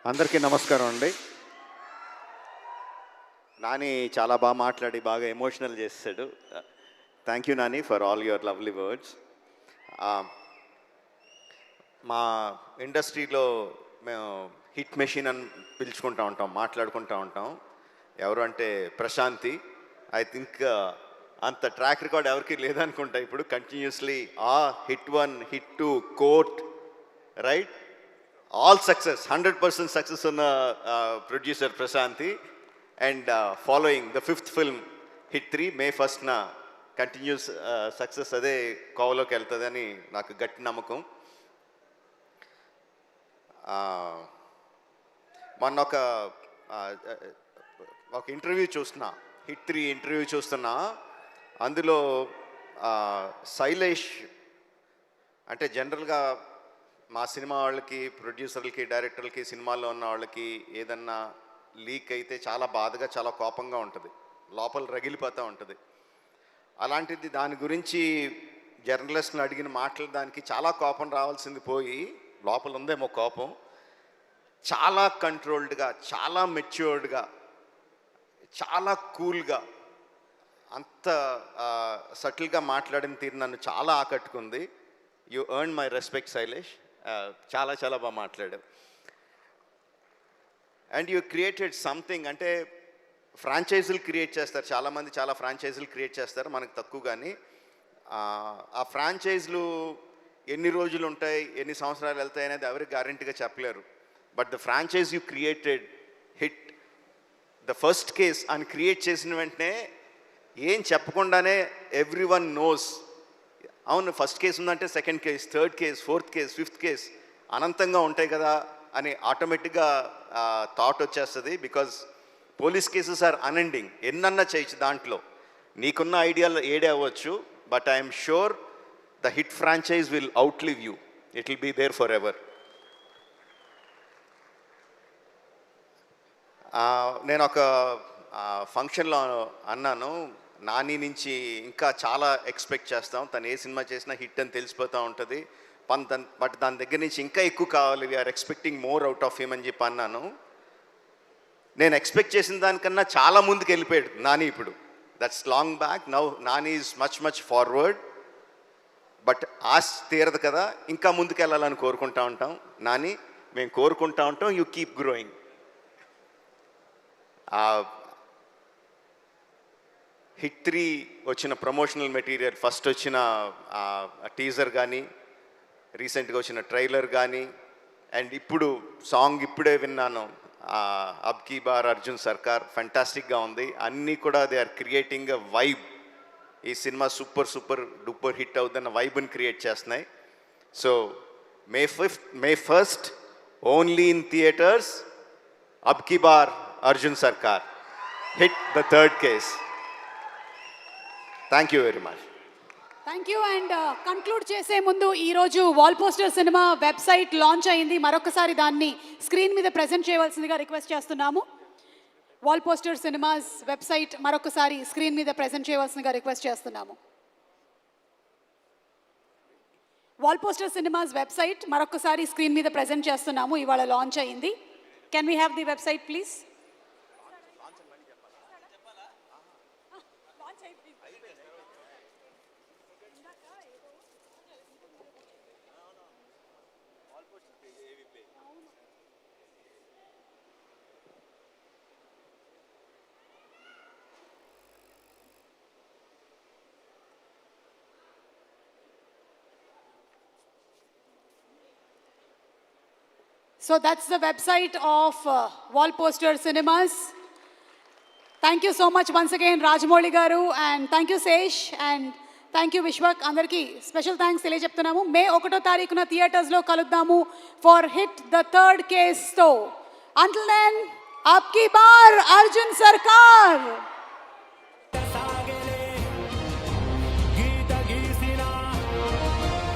అందరికీ నమస్కారం అండి. నాని చాలా బాగా మాట్లాడి బాగా ఎమోషనల్ చేసాడు. Thank you Nani for all your lovely words. మా ఇండస్ట్రీలో మేము హిట్ మెషిన్ అని పిలుచుకుంటూ ఉంటాం, మాట్లాడుకుంటూ ఉంటాం. ఎవరు అంటే ప్రశాంతి. ఐ థింక్ అంత ట్రాక్ రికార్డ్ ఎవరికి లేదనుకుంటా. ఇప్పుడు continuously hit 1, hit 2, court, right, all success, 100% success on producer Prashanthi, and following the 5th film hit 3 May 1st na continuous success ade kavaloki veltadani naaku gatti namakam. మొన్న ఒక interview చూస్తున్నా, hit 3 interview చూస్తున్నా. అందులో శైలేష్ అంటే జనరల్గా మా cinema వాళ్ళకి, ప్రొడ్యూసర్లకి, డైరెక్టర్లకి, సినిమాల్లో ఉన్న వాళ్ళకి ఏదన్నా లీక్ అయితే చాలా బాధగా, చాలా కోపంగా ఉంటుంది, లోపల రగిలిపోతూ ఉంటుంది. అలాంటిది దాని గురించి జర్నలిస్ట్ని అడిగిన మాటలు దానికి చాలా కోపం రావాల్సింది పోయి లోపల ఉందేమో కోపం. చాలా కంట్రోల్డ్గా, చాలా మెచ్యూర్డ్గా, చాలా కూల్గా, అంత సటిల్గా మాట్లాడిన తీరు నన్ను చాలా ఆకట్టుకుంది. You earn my respect Shailesh. చాలా చాలా బాగా మాట్లాడావు. And you created something. అంటే ఫ్రాంచైజీలు క్రియేట్ చేస్తారు చాలామంది, చాలా ఫ్రాంచైజీలు క్రియేట్ చేస్తారు, మనకు తక్కువ. కానీ ఆ ఫ్రాంచైజీలు ఎన్ని రోజులు ఉంటాయి, ఎన్ని సంవత్సరాలు వెళ్తాయి అనేది ఎవరికి గ్యారంటీగా చెప్పలేరు. But the franchise you created hit the first case అని క్రియేట్ చేసిన వెంటనే ఏం చెప్పకుండానే ఎవ్రీ వన్ నోస్, అవును ఫస్ట్ కేసు ఉందంటే second case, third case, fourth case, fifth case అనంతంగా ఉంటాయి కదా అని ఆటోమేటిక్గా థాట్ వచ్చేస్తుంది. Because police cases are unending. ఎన్నన్నా చేయొచ్చు, దాంట్లో నీకున్న ఐడియాలు ఏడే అవ్వచ్చు. But I'm sure the hit franchise will outlive you. It will be there forever ఎవర్. నేను ఒక ఫంక్షన్లో అన్నాను, నాని నుంచి ఇంకా చాలా ఎక్స్పెక్ట్ చేస్తాం, తను ఏ సినిమా చేసినా హిట్ అని తెలిసిపోతూ ఉంటుంది, బట్ దాని దగ్గర నుంచి ఇంకా ఎక్కువ కావాలి, we are expecting more out of him అని చెప్పి అన్నాను. నేను ఎక్స్పెక్ట్ చేసిన దానికన్నా చాలా ముందుకు వెళ్ళిపోయాడు నాని ఇప్పుడు. That's long back. Now Nani is much much forward. But ఆశ తీరదు కదా, ఇంకా ముందుకు వెళ్ళాలని కోరుకుంటా ఉంటాం. నాని, మేము కోరుకుంటా ఉంటాం, యూ కీప్ గ్రోయింగ్. హిట్ 3 వచ్చిన ప్రమోషనల్ మెటీరియల్, ఫస్ట్ వచ్చిన టీజర్ కానీ, రీసెంట్గా వచ్చిన ట్రైలర్ కానీ, అండ్ ఇప్పుడు సాంగ్ ఇప్పుడే విన్నాను, అబ్ కీ బార్ అర్జున్ సర్కార్, ఫెంటాస్టిక్గా ఉంది. అన్నీ కూడా they are creating a vibe. ఈ cinema super super duper hit అవుతున్న వైబ్ని క్రియేట్ చేస్తున్నాయి. So May 1st only in theatres, అబ్ కీ బార్ Arjun Sarkar, hit the third case. Thank you very much. Thank you. And conclude చేసే ముందు ఈరోజు wall poster cinema website launch అయింది. మరొకసారి దాన్ని స్క్రీన్ మీద ప్రజెంట్ చేయవలసిందిగా రిక్వెస్ట్ చేస్తున్నాము. వాల్ పోస్టర్ సినిమాస్ వెబ్సైట్ మరొకసారి స్క్రీన్ మీద ప్రజెంట్ చేయవలసిందిగా రిక్వెస్ట్ చేస్తున్నాము. వాల్ పోస్టర్ సినిమాస్ వెబ్సైట్ మరొకసారి స్క్రీన్ మీద ప్రజెంట్ చేస్తున్నాము. ఇవాళ లాంచ్ అయింది. Can we have the website please? So that's the website of Wall Poster Cinemas. Thank you so much once again, Rajamouli garu, and thank you Sesh, and thank you Vishwak. Andarki special thanks teliyacheptunnamu. May 1వ తారీఖున theatres లో కలుద్దాము for hit the third case. So until then, Ab Ki Baar Arjun Sarkar.